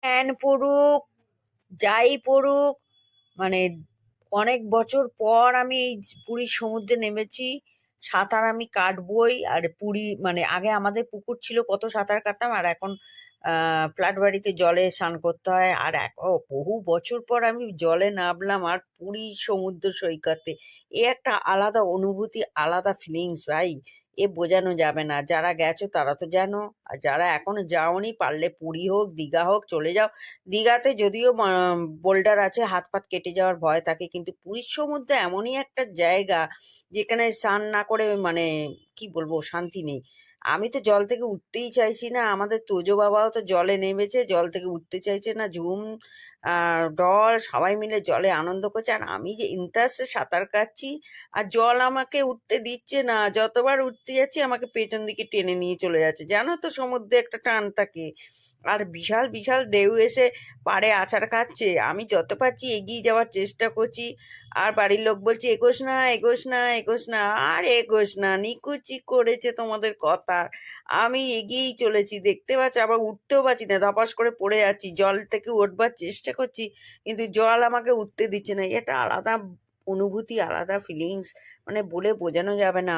Fan পড়ুক, যাই পড়ুক, মানে অনেক বছর পর আমি এই পুরীর সমুদ্রে নেমেছি। সাঁতার আমি কাটবই। আর পুরী মানে আগে আমাদের পুকুর ছিল, কত সাঁতার কাটতাম। আর এখন ফ্ল্যাট বাড়িতে জলে স্নান করতে হয়। আর বহু বছর পর আমি জলে নামলাম আর পুরীর সমুদ্র সৈকতে। এ একটা আলাদা অনুভূতি, আলাদা ফিলিংস ভাই। এ বোঝানো যাবে না। যারা গেছো তারা তো জানো, আর যারা এখনো যাওনি পারলে পুরী হোক দীঘা হোক চলে যাও। দীঘাতে যদিও বোল্ডার আছে, হাত পাত কেটে যাওয়ার ভয় থাকে, কিন্তু পুরীর সমুদ্রে এমনই একটা জায়গা যেখানে স্নান না করে মানে কি বলবো, শান্তি নেই। আমি তো জল থেকে উঠতেই চাইছি না। আমাদের তোজো বাবাও তো জলে নেমেছে, জল থেকে উঠতে চাইছে না। ঝুম ডল সবাই মিলে জলে আনন্দ করছে, আর আমি যে ইন্টারেস্টে সাঁতার কাটছি, আর জল আমাকে উঠতে দিচ্ছে না। যতবার উঠতে যাচ্ছি আমাকে পেছন দিকে টেনে নিয়ে চলে যাচ্ছে। জানো তো সমুদ্রে একটা টান থাকে, আর বিশাল বিশাল ঢেউ এসে পাড়ে আছাড় খাচ্ছে। আমি যত পারছি এগিয়ে যাওয়ার চেষ্টা করছি, আর বাড়ির লোক বলছে এগোস না এগোস না এগোস না। আর এগোস না, নিকুচি করেছে তোমাদের কথা। আমি এগিয়েই চলেছি, দেখতে পাচ্ছি, আবার উঠতেও পারছি না, ধপাস করে পড়ে যাচ্ছি। জল থেকে উঠবার চেষ্টা করছি, কিন্তু জল আমাকে উঠতে দিচ্ছে না। এটা আলাদা অনুভূতি, আলাদা ফিলিংস, মানে বলে বোঝানো যাবে না।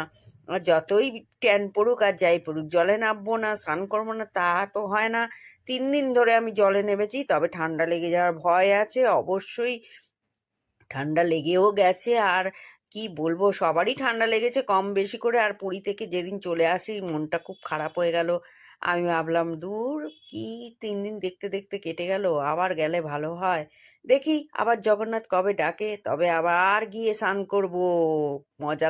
আর যতই ট্যান পড়ুক আর যাই পড়ুক, জলে নামবো না, স্নান করবো না, তা তো হয় না। 3 দিন ধরে আমি জলে নেমেছি, তবে ঠান্ডা লেগে যাওয়ার ভয় আছে অবশ্যই। ঠান্ডা লেগেও গেছে। আর কি বলবো, সবারই ঠান্ডা লেগেছে কম বেশি করে। আর পুরী থেকে যেদিন চলে আসি মনটা খুব খারাপ হয়ে গেল। আমি ভাবলাম দূর, কি 3 দিন দেখতে দেখতে কেটে গেল, আবার গেলে ভালো হয়। দেখি আবার জগন্নাথ কবে ডাকে, তবে আবার গিয়ে স্নান করবো, মজা